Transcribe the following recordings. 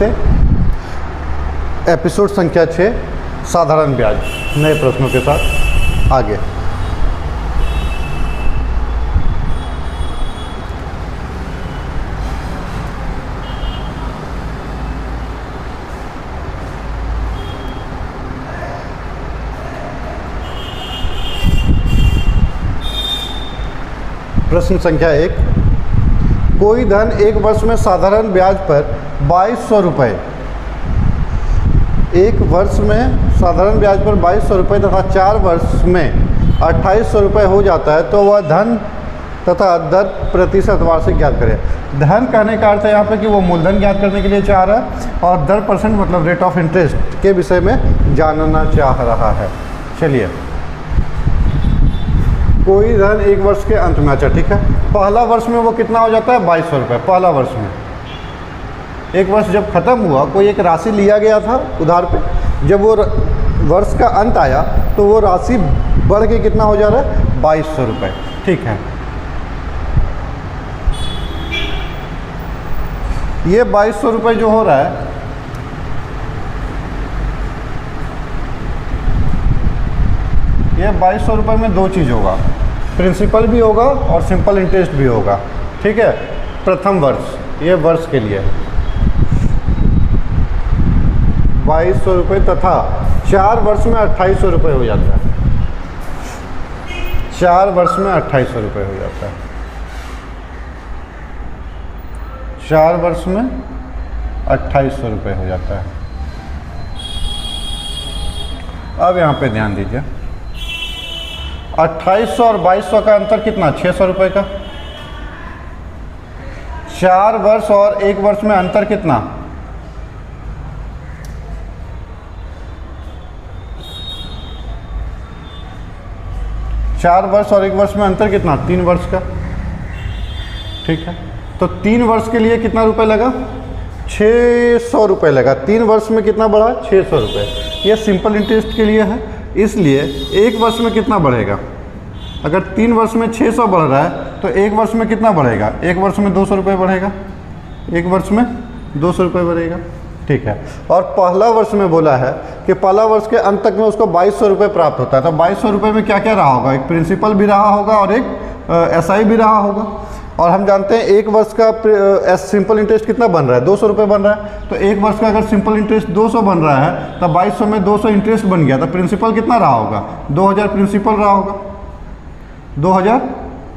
नमस्ते। एपिसोड संख्या 6 साधारण ब्याज, नए प्रश्नों के साथ आगे। प्रश्न संख्या 1, कोई धन एक वर्ष में साधारण ब्याज पर 2200 रुपये, एक वर्ष में साधारण ब्याज पर 2200 रुपये तथा 4 वर्ष में 2800 रुपये हो जाता है, तो वह धन तथा दर प्रतिशत वार्षिक ज्ञात करें। धन कहने का अर्थ है यहाँ पे कि वो मूलधन ज्ञात करने के लिए चाह रहा है और दर परसेंट मतलब रेट ऑफ इंटरेस्ट के विषय में जानना चाह रहा है। चलिए, कोई धन एक वर्ष के अंत में, अच्छा ठीक है, पहला वर्ष में वो कितना हो जाता है 2200 रुपये। पहला वर्ष में, एक वर्ष जब ख़त्म हुआ, कोई एक राशि लिया गया था उधार पे, जब वो वर्ष का अंत आया तो वो राशि बढ़ के कितना हो जा रहा है 2200 रुपये। ठीक है, ये 2200 रुपये जो हो रहा है, ये 2200 रुपये में दो चीज़ होगा, प्रिंसिपल भी होगा और सिंपल इंटरेस्ट भी होगा। ठीक है, प्रथम वर्ष, ये वर्ष के लिए 2200 रुपये तथा 4 वर्ष में 2800 रुपये हो जाता है। 4 वर्ष में 2800 रुपये हो जाता है। 4 वर्ष में 2800 रुपये हो जाता है। अब यहाँ पे ध्यान दीजिए, 2800 और 2200 का अंतर कितना, 600 रुपये का। 4 वर्ष और 1 वर्ष में अंतर कितना, 4 वर्ष और 1 वर्ष में अंतर कितना, 3 वर्ष का। ठीक है, तो 3 वर्ष के लिए कितना रुपए लगा, 600 रुपये लगा। 3 वर्ष में कितना बढ़ा, 600 रुपये। यह सिंपल इंटरेस्ट के लिए है, इसलिए 1 वर्ष में कितना बढ़ेगा। अगर 3 वर्ष में 600 बढ़ रहा है तो 1 वर्ष में कितना बढ़ेगा, 1 वर्ष में 200 रुपये बढ़ेगा। 1 वर्ष में 200 रुपये बढ़ेगा। ठीक है, और पहला वर्ष में बोला है कि पहला वर्ष के अंत तक में उसको 2200 रुपये प्राप्त होता है। तो 2200 रुपये में क्या क्या रहा होगा, एक प्रिंसिपल भी रहा होगा और एक एसआई भी रहा होगा। और हम जानते हैं 1 वर्ष का सिंपल इंटरेस्ट कितना बन रहा है, 200 रुपये बन रहा है। तो 1 वर्ष का अगर सिंपल इंटरेस्ट 200 बन रहा है तो 2200 में 200 इंटरेस्ट बन गया, तो प्रिंसिपल कितना रहा होगा, 2000 प्रिंसिपल रहा होगा। 2000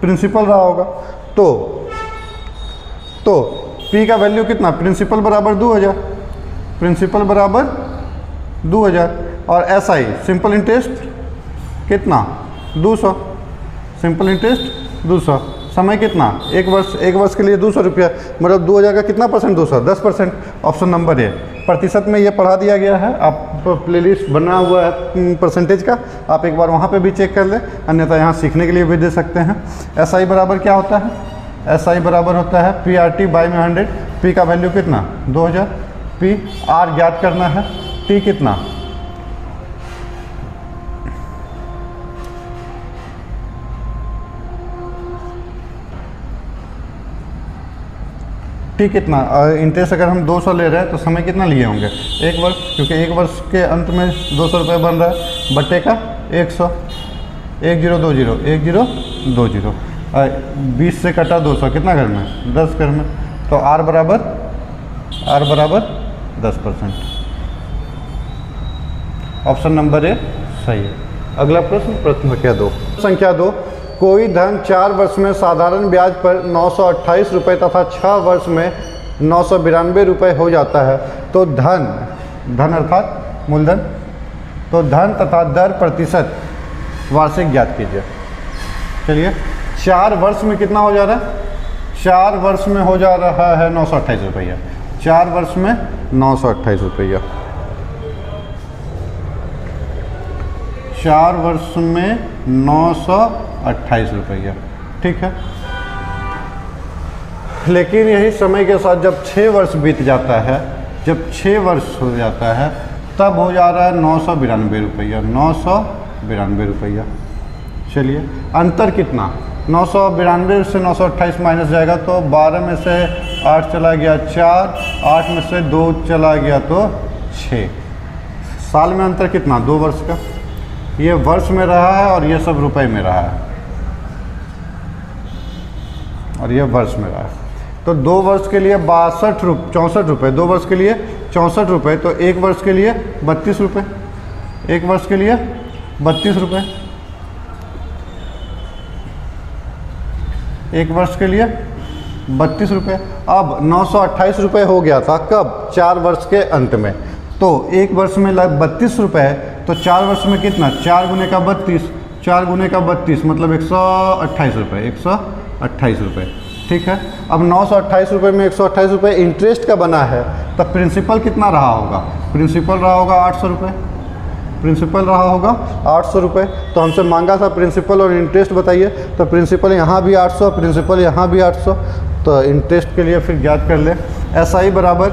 प्रिंसिपल रहा होगा। तो P का वैल्यू कितना, प्रिंसिपल बराबर 2000, प्रिंसिपल बराबर 2000 और SI सिंपल इंटरेस्ट कितना, 200, सिंपल इंटरेस्ट 200। समय कितना, 1 वर्ष, 1 वर्ष के लिए 200 रुपया, मतलब 2000 का कितना परसेंट, 200, 10%। Option number A. प्रतिशत में ये पढ़ा दिया गया है, आप प्लेलिस्ट बना हुआ है परसेंटेज का, आप एक बार वहाँ पे भी चेक कर लें, अन्यथा यहाँ सीखने के लिए भी दे सकते हैं। SI बराबर क्या होता है, SI बराबर होता है PRT बाई में 100। P का वैल्यू कितना, 2000। P R ज्ञात करना है, T कितना, T कितना, इंटरेस्ट अगर हम 200 ले रहे हैं तो समय कितना लिए होंगे, 1 वर्ष, क्योंकि 1 वर्ष के अंत में 200 रुपये बन रहा है, बट्टे का 100, 1020, 1020, 20 से कटा 200, कितना घर में, 10 घर में। तो R बराबर 10%। ऑप्शन नंबर ए सही है। अगला प्रश्न, प्रश्न संख्या 2, कोई धन 4 वर्ष में साधारण ब्याज पर 928 रुपये तथा 6 वर्ष में 992 रुपये हो जाता है, तो धन अर्थात मूलधन, तो धन तथा दर प्रतिशत वार्षिक ज्ञात कीजिए। चलिए, 4 वर्ष में कितना हो जा रहा है, 4 वर्ष में हो जा रहा है 928 रुपया। 4 वर्ष में 928 रुपया, 4 वर्ष में 928 रुपया। ठीक है, लेकिन यही समय के साथ जब 6 वर्ष बीत जाता है, जब 6 वर्ष हो जाता है, तब हो जा रहा है 992 रुपया, 992 रुपया। चलिए, अंतर कितना, 992 से 928 माइनस जाएगा तो 12 में से 8 चला गया 4, 8 में से 2 चला गया तो 6। साल में अंतर कितना? 2 वर्ष का। ये वर्ष में रहा है और ये सब रुपए में रहा है, और ये वर्ष में रहा है। तो 2 वर्ष के लिए 64 रुपये, 2 वर्ष के लिए 64 रुपये, तो 1 वर्ष के लिए 32 रुपये, 1 वर्ष के लिए 32 रुपये, 1 वर्ष के लिए 32 रुपये। अब 928 रुपये हो गया था कब? 4 वर्ष के अंत में। तो 1 वर्ष में 32 रुपये है, तो 4 वर्ष में कितना? 4 गुने का 32, 4 गुने का 32 मतलब 128 रुपये, 128 रुपये। ठीक है। अब 928 रुपये में 128 रुपये इंटरेस्ट का बना है, तब प्रिंसिपल कितना रहा होगा? प्रिंसिपल रहा होगा 800 रुपये, प्रिंसिपल रहा होगा 800 रुपये। तो हमसे मांगा था प्रिंसिपल और इंटरेस्ट बताइए, तो प्रिंसिपल यहाँ भी 800, प्रिंसिपल यहाँ भी 800, तो इंटरेस्ट के लिए फिर ज्ञात कर ले। SI बराबर,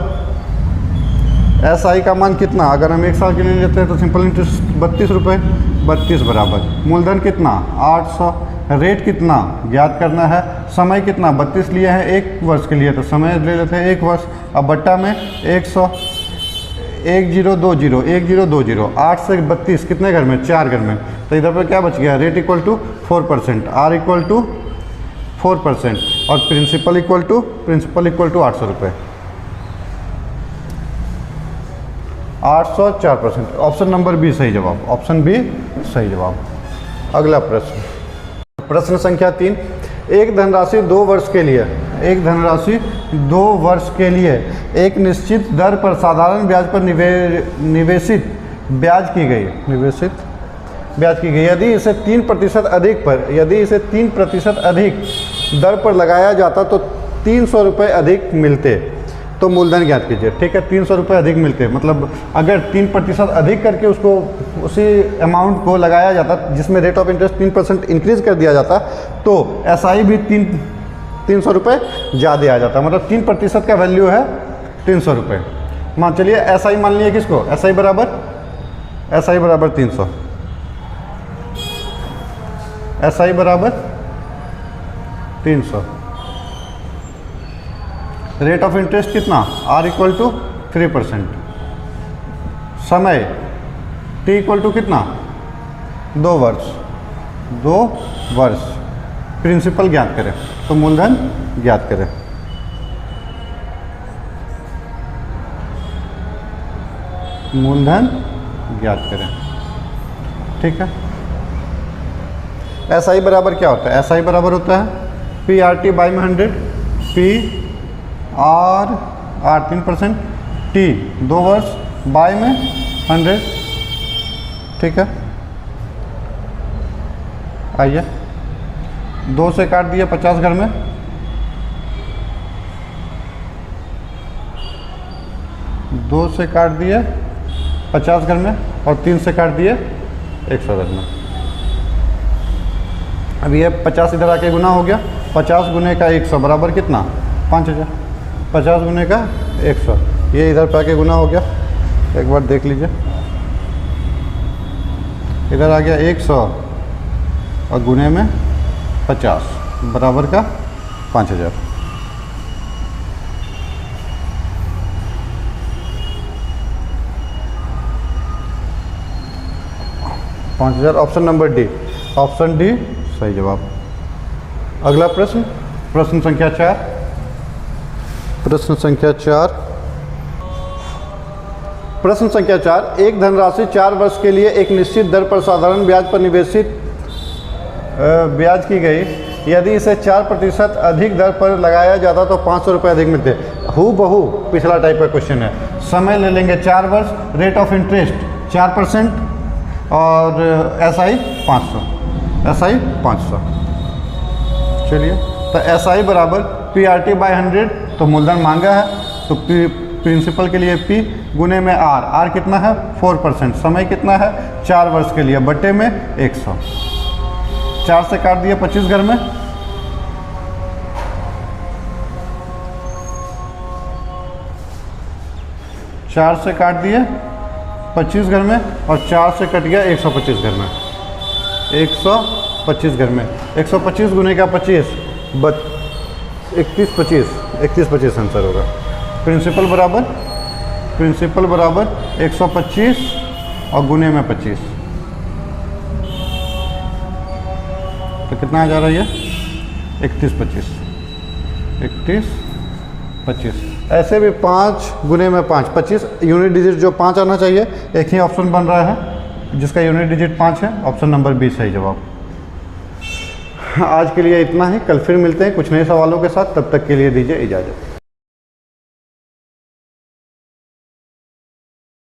SI का मान कितना? अगर हम 1 साल के लिए लेते हैं तो सिंपल इंटरेस्ट 32 रुपये, 32 बराबर मूलधन कितना? 800। रेट कितना ज्ञात करना है। समय कितना? 32 लिए हैं 1 वर्ष के लिए, तो समय ले लेते हैं 1 वर्ष। अब बट्टा में 100, 1020, 1020, 8 से 32 कितने घर में? 4 घर में। तो इधर पर क्या बच गया? Rate equal to 4%, R equal to 4%, और प्रिंसिपल इक्वल टू 800 रुपये, 800 4%। ऑप्शन नंबर बी सही जवाब, ऑप्शन बी सही जवाब। अगला प्रश्न, प्रश्न संख्या 3। एक धनराशि 2 वर्ष के लिए, एक धनराशि 2 वर्ष के लिए एक निश्चित दर पर साधारण ब्याज पर निवेशित ब्याज की गई, निवेशित ब्याज की गई। यदि इसे 3% अधिक पर, यदि इसे 3% अधिक दर पर लगाया जाता तो 300 रुपये अधिक मिलते, तो मूलधन ज्ञात कीजिए। ठीक है, 300 रुपये अधिक मिलते, मतलब अगर 3% अधिक करके उसको उसी अमाउंट को लगाया जाता जिसमें रेट ऑफ इंटरेस्ट 3% इंक्रीज़ कर दिया जाता, तो SI भी 300 रुपये ज़्यादा आ जाता। मतलब 3% का वैल्यू है 300 रुपये। मान चलिए SI मान लिया किसको? SI बराबर 300, SI बराबर 300। रेट ऑफ इंटरेस्ट कितना? R equal to 3%। समय T इक्वल टू कितना? 2 वर्ष, 2 वर्ष। प्रिंसिपल ज्ञात करें, तो मूलधन ज्ञात करें। मूलधन ज्ञात करें। ठीक है। SI बराबर क्या होता है? SI बराबर होता है PRT बाई में 100, R 3%, T 2 वर्ष, बाई में 100। ठीक है। आइए 2 से काट दिए 50 घर में, 2 से काट दिए 50 घर में, और 3 से काट दिए 100 घर में। अब ये 50 इधर आके गुना हो गया, 50 गुने का 100 बराबर कितना? 5000। 50 गुने का 100, ये इधर पे आके गुना हो गया। एक बार देख लीजिए, इधर आ गया 100 और गुने में 50 बराबर का 5000। Option number D, option D सही जवाब। अगला प्रश्न, प्रश्न संख्या 4। प्रश्न संख्या 4, प्रश्न संख्या 4। एक धनराशि 4 वर्ष के लिए एक निश्चित दर पर साधारण ब्याज पर निवेशित ब्याज की गई। यदि इसे 4% अधिक दर पर लगाया जाता तो 500 रुपये अधिक मिलते। हूबहू पिछला टाइप का क्वेश्चन है। समय ले लेंगे 4 वर्ष, रेट ऑफ इंटरेस्ट 4% और SI 500, SI 500। चलिए, तो SI बराबर PRT बाई 100, तो मूलधन मांगा है, तो प्रिंसिपल के लिए P गुने में R कितना है? 4%। समय कितना है? 4 वर्ष के लिए, बटे में 100। 4 से काट दिए 25 घर में, 4 से काट दिए 25 घर में, और 4 से कट गया 125 घर में, 125 घर में। 125 गुने का 25, 31 25, 31-25 आंसर होगा। प्रिंसिपल बराबर 125 और गुने में 25, तो कितना आ जा रहा है ये 31-25। ऐसे भी 5 गुने में 5, 25 यूनिट डिजिट जो 5 आना चाहिए, एक ही ऑप्शन बन रहा है जिसका यूनिट डिजिट 5 है, ऑप्शन नंबर 20 सही जवाब। आज के लिए इतना ही, कल फिर मिलते हैं कुछ नए सवालों के साथ, तब तक के लिए दीजिए इजाज़त।